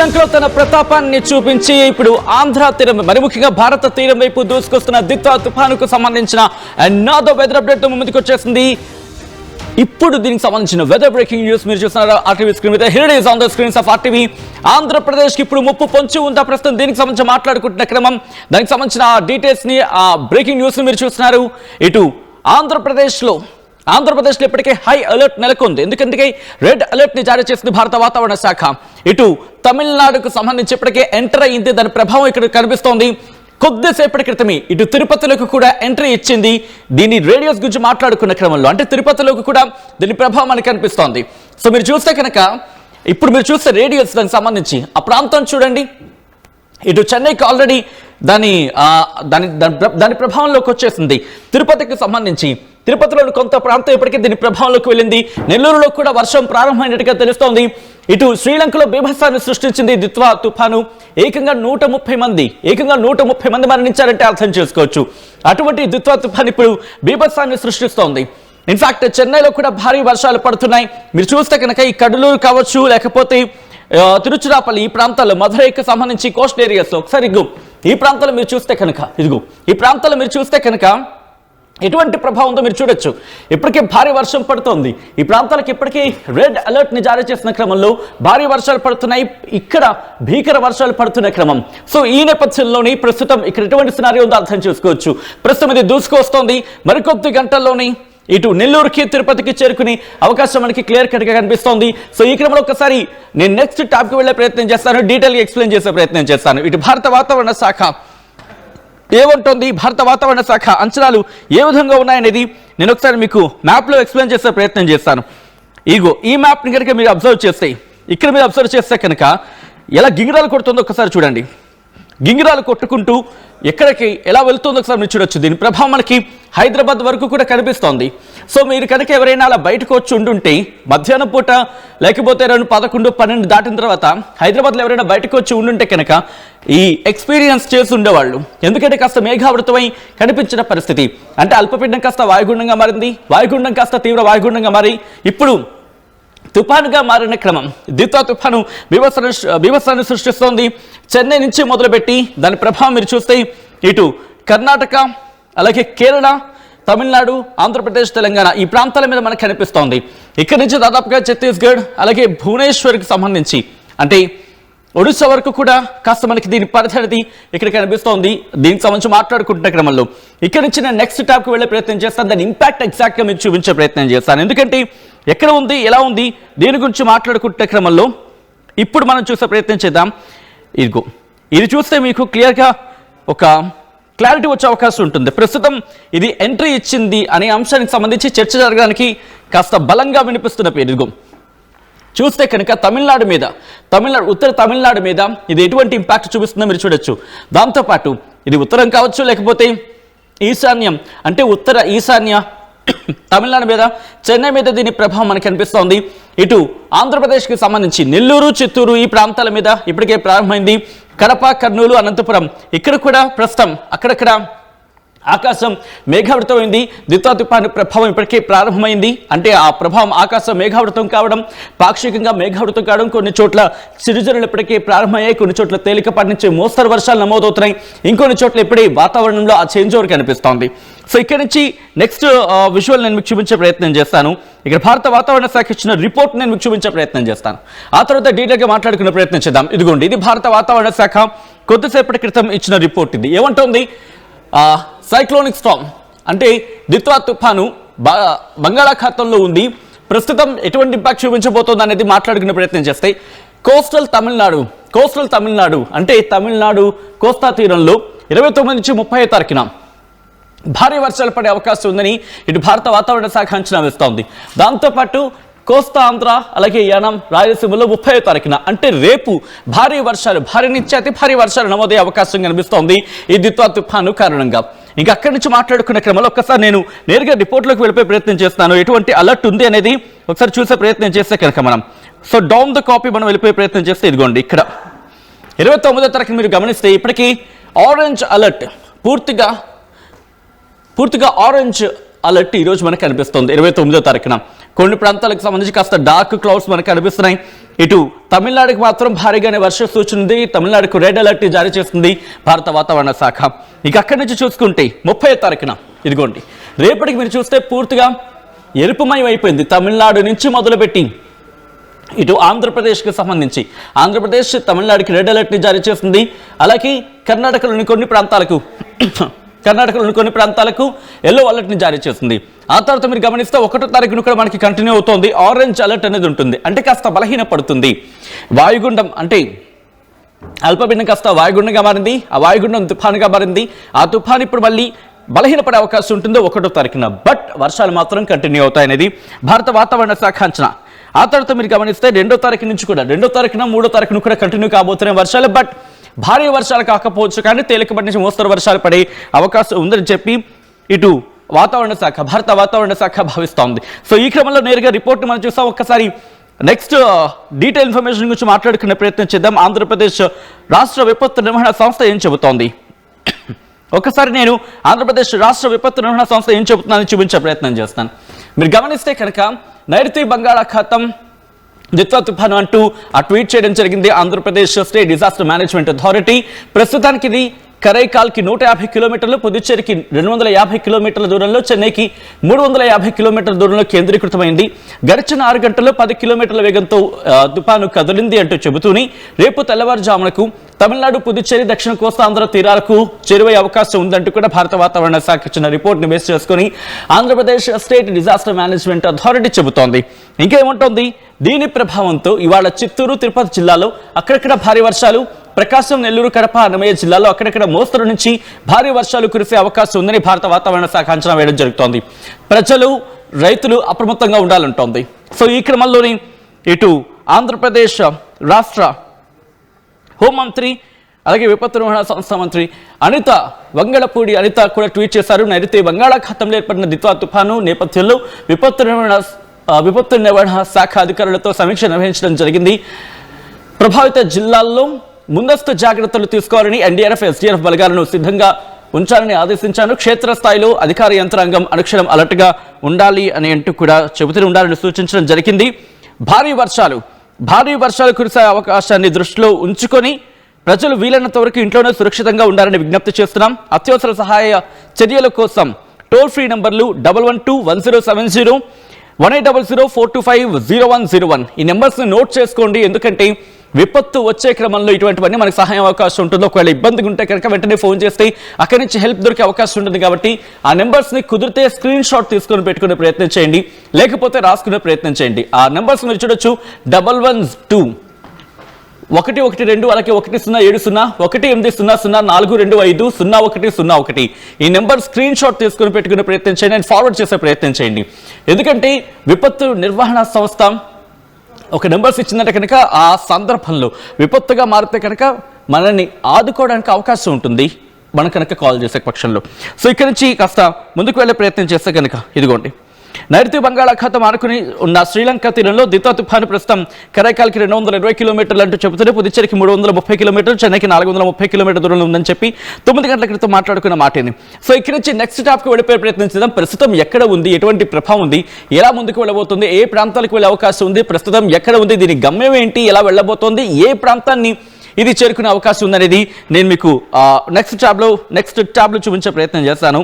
శ్రీలంకలో తన ప్రతాపాన్ని చూపించి ఇప్పుడు ఆంధ్ర తీరం మరి ముఖ్యంగా భారత తీరం వైపు దూసుకొస్తున్న దిత్వా తుఫానుకు సంబంధించిన అనదర్ వెదర్ అప్డేట్ తో ముందుకు వచ్చేసింది. ఇప్పుడు దీనికి సంబంధించిన వెదర్ బ్రేకింగ్ న్యూస్ మీరు చూస్తున్నారు ఆర్టీవీ స్క్రీన్ మీద. Here it is on the screens of RTV. Andhra Pradesh కి ఇప్పుడు ముప్పు పొంచి ఉందా ప్రస్తుతం దీనికి సంబంధించి మాట్లాడుకుంటున్న క్రమం, దానికి సంబంధించిన డీటెయిల్స్ ని బ్రేకింగ్ న్యూస్ ని మీరు చూస్తున్నారు. ఇటు ఆంధ్రప్రదేశ్లో ఇప్పటికే హై అలర్ట్ నెలకొంది. ఎందుకంటే రెడ్ అలర్ట్ ని జారీ చేసింది భారత వాతావరణ శాఖ. ఇటు తమిళనాడుకు సంబంధించి ఇప్పటికే ఎంటర్ అయింది, దాని ప్రభావం ఇక్కడ కనిపిస్తోంది. కొద్దిసేపటి క్రితమే ఇటు తిరుపతిలోకి కూడా ఎంట్రీ ఇచ్చింది. దీని రేడియోస్ గురించి మాట్లాడుకున్న క్రమంలో అంటే తిరుపతిలోకి కూడా దీని ప్రభావం మనకి కనిపిస్తోంది. సో మీరు చూస్తే కనుక ఇప్పుడు మీరు చూస్తే రేడియోస్ దానికి సంబంధించి ఆ ప్రాంతం చూడండి. ఇటు చెన్నైకి ఆల్రెడీ దాని ప్రభావంలోకి వచ్చేసింది. తిరుపతికి సంబంధించి తిరుపతిలోని కొంత ప్రాంతం ఇప్పటికే దీని ప్రభావంలోకి వెళ్ళింది. నెల్లూరులో కూడా వర్షం ప్రారంభమైనట్టుగా తెలుస్తోంది. ఇటు శ్రీలంకలో బీభత్సాన్ని సృష్టించింది దిత్వా తుఫాను. ఏకంగా 130 మంది మరణించారంటే అర్థం చేసుకోవచ్చు. అటువంటి దిత్వా తుఫాను ఇప్పుడు బీభత్సాన్ని సృష్టిస్తోంది. ఇన్ఫాక్ట్ చెన్నైలో కూడా భారీ వర్షాలు పడుతున్నాయి. మీరు చూస్తే కనుక ఈ కడలూరు కావచ్చు, లేకపోతే తిరుచిరాపల్లి ఈ ప్రాంతాల్లో, మధురైకి సంబంధించి కోస్ట్ ఏరియాస్ లో ఒకసారి ఈ ప్రాంతాల్లో మీరు చూస్తే కనుక ఎటువంటి ప్రభావంతో మీరు చూడొచ్చు. ఇప్పటికే భారీ వర్షం పడుతోంది. ఈ ప్రాంతాలకు ఇప్పటికే రెడ్ అలర్ట్ ని జారీ చేసిన క్రమంలో భారీ వర్షాలు పడుతున్నాయి. ఇక్కడ భీకర వర్షాలు పడుతున్న క్రమం. సో ఈ నేపథ్యంలోని ప్రస్తుతం ఇక్కడ ఎటువంటి సినారియో ఉందో అర్థం చేసుకోవచ్చు. ప్రస్తుతం ఇది దూసుకొస్తోంది. మరికొద్ది గంటల్లోని ఇటు నెల్లూరుకి తిరుపతికి చేరుకునే అవకాశం మనకి క్లియర్ కట్ గా కనిపిస్తోంది. సో ఈ క్రమంలో ఒకసారి నేను నెక్స్ట్ టాప్ కి వెళ్లే ప్రయత్నం చేస్తాను, డీటెయిల్ గా ఎక్స్ప్లెయిన్ చేసే ప్రయత్నం చేస్తాను. ఇటు భారత వాతావరణ శాఖ ఏమంటోంది, భారత వాతావరణ శాఖ అంచనాలు ఏ విధంగా ఉన్నాయనేది నేను ఒకసారి మీకు మ్యాప్ లో ఎక్స్ప్లెయిన్ చేసే ప్రయత్నం చేస్తాను. ఈ మ్యాప్ ని కనుక మీరు అబ్జర్వ్ చేస్తే, ఇక్కడ మీరు అబ్జర్వ్ చేస్తే కనుక ఎలా గింగిరాలు కొడుతుందో ఒకసారి చూడండి. గింగిరాలు కొట్టుకుంటూ ఎక్కడికి ఎలా వెళ్తుందో ఒకసారి మీరు చూడొచ్చు. దీని ప్రభావం మనకి హైదరాబాద్ వరకు కూడా కనిపిస్తోంది. సో మీరు కనుక ఎవరైనా అలా బయటకు వచ్చి ఉండుంటే మధ్యాహ్నం పూట, లేకపోతే 11, 12 దాటిన తర్వాత హైదరాబాద్లో ఎవరైనా బయటకు వచ్చి ఉండుంటే కనుక ఈ ఎక్స్పీరియన్స్ చేసి ఉండేవాళ్ళు. ఎందుకంటే కాస్త మేఘావృతమై కనిపించిన పరిస్థితి. అంటే అల్పపీడనం కాస్త వాయుగుండంగా మారింది, వాయుగుండం కాస్త తీవ్ర వాయుగుండంగా మారి ఇప్పుడు తుఫానుగా మారిన క్రమం. దిత్వా తుఫాను బీభత్సాన్ని సృష్టిస్తోంది. చెన్నై నుంచి మొదలుపెట్టి దాని ప్రభావం మీరు చూస్తే ఇటు కర్ణాటక, అలాగే కేరళ, తమిళనాడు, ఆంధ్రప్రదేశ్, తెలంగాణ ఈ ప్రాంతాల మీద మనకు కనిపిస్తోంది. ఇక్కడి నుంచి దాదాపుగా ఛత్తీస్గఢ్, అలాగే భువనేశ్వర్కి సంబంధించి అంటే ఒడిశా వరకు కూడా కాస్త మనకి దీని పరిధి ఇక్కడ కనిపిస్తోంది. దీనికి సంబంధించి మాట్లాడుకుంటున్న క్రమంలో ఇక్కడ నుంచి నేను నెక్స్ట్ టాప్కి వెళ్ళే ప్రయత్నం చేస్తాను. దాని ఇంపాక్ట్ ఎగ్జాక్ట్గా మీకు చూపించే ప్రయత్నం చేస్తాను. ఎందుకంటే ఎక్కడ ఉంది, ఎలా ఉంది, దీని గురించి మాట్లాడుకుంటున్న క్రమంలో ఇప్పుడు మనం చూసే ప్రయత్నం చేద్దాం. ఇది చూస్తే మీకు క్లియర్గా ఒక క్లారిటీ వచ్చే అవకాశం ఉంటుంది. ప్రస్తుతం ఇది ఎంట్రీ ఇచ్చింది అనే అంశానికి సంబంధించి చర్చ జరగడానికి కాస్త బలంగా వినిపిస్తున్న పేరు. చూస్తే కనుక ఉత్తర తమిళనాడు మీద ఇది ఎటువంటి ఇంపాక్ట్ చూపిస్తుందో మీరు చూడొచ్చు. దాంతోపాటు ఇది ఉత్తరం కావచ్చు, లేకపోతే ఈశాన్యం అంటే ఉత్తర ఈశాన్య తమిళనాడు మీద, చెన్నై మీద దీని ప్రభావం మనకు కనిపిస్తోంది. ఇటు ఆంధ్రప్రదేశ్కి సంబంధించి నెల్లూరు, చిత్తూరు ఈ ప్రాంతాల మీద ఇప్పటికే ప్రారంభమైంది. కడప, కర్నూలు, అనంతపురం ఇక్కడ కూడా ప్రస్తుతం అక్కడక్కడ ఆకాశం మేఘావృతమైంది. దిత్వా తుఫాను ప్రభావం ఇప్పటికే ప్రారంభమైంది. అంటే ఆ ప్రభావం ఆకాశం మేఘావృతం కావడం, పాక్షికంగా మేఘావృతం కావడం, కొన్ని చోట్ల చిరుజనులు ఇప్పటికే ప్రారంభమయ్యాయి. కొన్ని చోట్ల తేలికపాటి నుంచి మోస్తరు వర్షాలు నమోదవుతున్నాయి. ఇంకొన్ని చోట్ల ఇప్పుడే వాతావరణంలో ఆ చేంజ్ ఓవర్ కనిపిస్తోంది. సో ఇక్కడ నుంచి నెక్స్ట్ విజువల్ నేను మీకు చూపించే ప్రయత్నం చేస్తాను. ఇక్కడ భారత వాతావరణ శాఖ ఇచ్చిన రిపోర్ట్ నేను మీకు చూపించే ప్రయత్నం చేస్తాను. ఆ తర్వాత డీటెయిల్గా మాట్లాడుకునే ప్రయత్నం చేద్దాం. ఇది భారత వాతావరణ శాఖ కొద్దిసేపటి క్రితం ఇచ్చిన రిపోర్ట్. ఇది ఏమంటుంది, సైక్లోనిక్ స్టార్మ్ అంటే దిత్వా తుఫాను బంగాళాఖాతంలో ఉంది. ప్రస్తుతం ఎటువంటి ఇంపాక్ట్ చూపించబోతోంది అనేది మాట్లాడుకునే ప్రయత్నం చేస్తే కోస్టల్ తమిళనాడు అంటే తమిళనాడు కోస్తా తీరంలో 29 నుంచి 30 తారీఖున భారీ వర్షాలు పడే అవకాశం ఉందని ఇటు భారత వాతావరణ శాఖ అంచనా వేస్తోంది. దాంతోపాటు కోస్తా ఆంధ్ర, అలాగే యానం, రాయలసీమలో 30వ తారీఖున అంటే రేపు భారీ నుంచి అతి భారీ వర్షాలు నమోదయ్యే అవకాశం కనిపిస్తోంది ఈ దిత్వా తుఫాను కారణంగా. ఇంకా అక్కడి నుంచి మాట్లాడుకునే క్రమంలో ఒక్కసారి నేను నేరుగా రిపోర్ట్లోకి వెళ్ళిపోయే ప్రయత్నం చేస్తాను. ఎటువంటి అలర్ట్ ఉంది అనేది ఒకసారి చూసే ప్రయత్నం చేస్తే కనుక మనం డౌన్ ద కాపీ మనం వెళ్ళిపోయే ప్రయత్నం చేస్తే ఇదిగోండి ఇక్కడ 29వ తారీఖున మీరు గమనిస్తే ఇప్పటికీ ఆరెంజ్ అలర్ట్ పూర్తిగా ఆరెంజ్ అలర్ట్ ఈ రోజు మనకు కనిపిస్తుంది 29వ తారీఖున. కొన్ని ప్రాంతాలకు సంబంధించి కాస్త డార్క్ క్లౌడ్స్ మనకు కనిపిస్తున్నాయి. ఇటు తమిళనాడుకు మాత్రం భారీగానే వర్ష సూచన ఉంది. తమిళనాడుకు రెడ్ అలర్ట్ జారీ చేస్తుంది భారత వాతావరణ శాఖ. ఇక అక్కడి నుంచి చూసుకుంటే 30వ తారీఖున ఇదిగోండి, రేపటికి మీరు చూస్తే పూర్తిగా ఎరుపుమయం అయిపోయింది. తమిళనాడు నుంచి మొదలుపెట్టి ఇటు ఆంధ్రప్రదేశ్కి సంబంధించి ఆంధ్రప్రదేశ్ తమిళనాడుకి రెడ్ అలర్ట్ని జారీ చేస్తుంది. అలాగే కర్ణాటకలోని కొన్ని ప్రాంతాలకు ఎల్లో అలర్ట్ని జారీ చేస్తుంది. ఆ తర్వాత మీరు గమనిస్తే 1వ తారీఖున కూడా మనకి కంటిన్యూ అవుతోంది. ఆరెంజ్ అలర్ట్ అనేది ఉంటుంది, అంటే కాస్త బలహీన పడుతుంది. వాయుగుండం అంటే అల్పపీడనం కాస్త వాయుగుండంగా మారింది. ఆ వాయుగుండం తుఫానుగా మారింది. ఆ తుఫాను ఇప్పుడు మళ్ళీ బలహీనపడే అవకాశం ఉంటుంది 1వ తారీఖున. బట్ వర్షాలు మాత్రం కంటిన్యూ అవుతాయనేది భారత వాతావరణ శాఖ అంచనా. ఆ తర్వాత మీరు గమనిస్తే 2వ తారీఖు నుంచి కూడా 2వ తారీఖున 3వ తారీఖున కూడా కంటిన్యూ కాబోతున్నాయి వర్షాలు. బట్ భారీ వర్షాలు కాకపోవచ్చు, కానీ తేలికపాటి నుంచి మోస్తరు వర్షాలు పడే అవకాశం ఉందని చెప్పి ఇటు భారత వాతావరణ శాఖ భావిస్తోంది. సో ఈ క్రమంలో నేరుగా రిపోర్ట్ మనం చూస్తాం. ఒక్కసారి నెక్స్ట్ డీటెయిల్ ఇన్ఫర్మేషన్ గురించి మాట్లాడుకునే ప్రయత్నం చేద్దాం. ఆంధ్రప్రదేశ్ రాష్ట్ర విపత్తు నిర్వహణ సంస్థ ఏం చెబుతోంది? ఒకసారి నేను ఆంధ్రప్రదేశ్ రాష్ట్ర విపత్తు నిర్వహణ సంస్థ ఏం చెబుతుందని చూపించే ప్రయత్నం చేస్తాను. మీరు గమనిస్తే కనుక నైరుతి బంగాళాఖాతం దిత్వా తుఫాను అంటూ ఆ ట్వీట్ చేయడం జరిగింది Andhra Pradesh state disaster management authority. ప్రస్తుతానికి ఇది కరైకాల్కి 150 కిలోమీటర్లు, పుదుచ్చేరికి 250 కిలోమీటర్ల దూరంలో, చెన్నైకి 350 కిలోమీటర్ల దూరంలో కేంద్రీకృతమైంది. గడిచిన 6 గంటల్లో 10 కిలోమీటర్ల వేగంతో తుఫాను కదిలింది అంటూ చెబుతూని రేపు తెల్లవారుజామునకు తమిళనాడు, పుదుచ్చేరి, దక్షిణ కోస్తాంధ్ర తీరాలకు చేరువయ్యే అవకాశం ఉందంటూ కూడా భారత వాతావరణ శాఖ ఇచ్చిన రిపోర్ట్ని బేస్ చేసుకుని Andhra Pradesh state disaster management authority చెబుతోంది. ఇంకేముంటోంది? దీని ప్రభావంతో ఇవాళ చిత్తూరు, తిరుపతి జిల్లాలో అక్కడక్కడ భారీ వర్షాలు, ప్రకాశం, నెల్లూరు, కడప, అన్నమయ్య జిల్లాలో అక్కడక్కడ మోస్తరు నుంచి భారీ వర్షాలు కురిసే అవకాశం ఉందని భారత వాతావరణ శాఖ అంచనా వేయడం జరుగుతోంది. ప్రజలు, రైతులు అప్రమత్తంగా ఉండాలంటోంది. సో ఈ క్రమంలోని ఇటు ఆంధ్రప్రదేశ్ రాష్ట్ర హోంమంత్రి అలాగే విపత్తు నిర్వహణ సంస్థ మంత్రి వంగలపూడి అనిత కూడా ట్వీట్ చేశారు. నైరుతి బంగాళాఖాతంలో ఏర్పడిన దిత్వా తుఫాను నేపథ్యంలో విపత్తు నిర్వహణ శాఖ అధికారులతో సమీక్ష నిర్వహించడం జరిగింది. ప్రభావిత జిల్లాల్లో ముందస్తు జాగ్రత్తలు తీసుకోవాలని ఎన్డీఆర్ఎఫ్, ఎస్డీఆర్ఎఫ్ బలగాలను సిద్ధంగా ఉంచాలని ఆదేశించాను. క్షేత్రస్థాయిలో అధికార యంత్రాంగం అనుక్షణం అలర్ట్గా ఉండాలి అని అంటూ కూడా చెబుతూ ఉండాలని సూచించడం జరిగింది. భారీ వర్షాలు కురిసే అవకాశాన్ని దృష్టిలో ఉంచుకొని ప్రజలు వీలైనంత వరకు ఇంట్లోనే సురక్షితంగా ఉండాలని విజ్ఞప్తి చేస్తున్నాం. అత్యవసర సహాయ చర్యల కోసం టోల్ ఫ్రీ నంబర్లు 112-1070, 1800-425-0101 ఈ నెంబర్స్ని నోట్ చేసుకోండి. ఎందుకంటే విపత్తు వచ్చే క్రమంలో ఇటువంటివన్నీ మనకు సహాయం అవకాశం ఉంటుంది. ఒకవేళ ఇబ్బందిగా ఉంటే కనుక వెంటనే ఫోన్ చేస్తే అక్కడి నుంచి హెల్ప్ దొరికే అవకాశం ఉంటుంది. కాబట్టి ఆ నెంబర్స్ని కుదిరితే స్క్రీన్ షాట్ తీసుకొని పెట్టుకునే ప్రయత్నం చేయండి, లేకపోతే రాసుకునే ప్రయత్నం చేయండి. ఆ నెంబర్స్ మీరు చూడొచ్చు 112-112, అలాగే 170-180-425-0101 ఈ నెంబర్ స్క్రీన్ షాట్ తీసుకుని పెట్టుకునే ప్రయత్నం చేయండి అండ్ ఫార్వర్డ్ చేసే ప్రయత్నం చేయండి. ఎందుకంటే విపత్తు నిర్వహణ సంస్థ ఒక నెంబర్స్ ఇచ్చిందంటే కనుక ఆ సందర్భంలో విపత్తుగా మారితే కనుక మనల్ని ఆదుకోవడానికి అవకాశం ఉంటుంది మనం కనుక కాల్ చేసే పక్షంలో. సో ఇక్కడ నుంచి కాస్త ముందుకు వెళ్ళే ప్రయత్నం చేస్తే కనుక ఇదిగోండి, నైరుతి బంగాళాఖాతం ఆనుకుని ఉన్న శ్రీలంక తీరంలో దిత్వా తుఫాను ప్రస్తుతం కరైకాల్కి 220 కిలోమీటర్లు అంటూ చెబుతుంటే పుదుచ్చేరికి 330 కిలోమీటర్లు, చెన్నైకి 430 కిలోమీటర్ల దూరంలో ఉందని చెప్పి 9 గంటల క్రితం మాట్లాడుకున్న మాటేని. సో ఇక్కడ నుంచి నెక్స్ట్ టాప్కి వెళ్ళిపోయే ప్రయత్నం చేద్దాం. ప్రస్తుతం ఎక్కడ ఉంది, ఎటువంటి ప్రభావం ఉంది, ఎలా ముందుకు వెళ్ళబోతుంది, ఏ ప్రాంతాలకు వెళ్ళే అవకాశం ఉంది, ప్రస్తుతం ఎక్కడ ఉంది, దీని గమ్యం ఏంటి, ఎలా వెళ్ళబోతోంది, ఏ ప్రాంతాన్ని ఇది చేరుకునే అవకాశం ఉందనేది నేను మీకు నెక్స్ట్ ట్యాబ్లో చూపించే ప్రయత్నం చేస్తాను.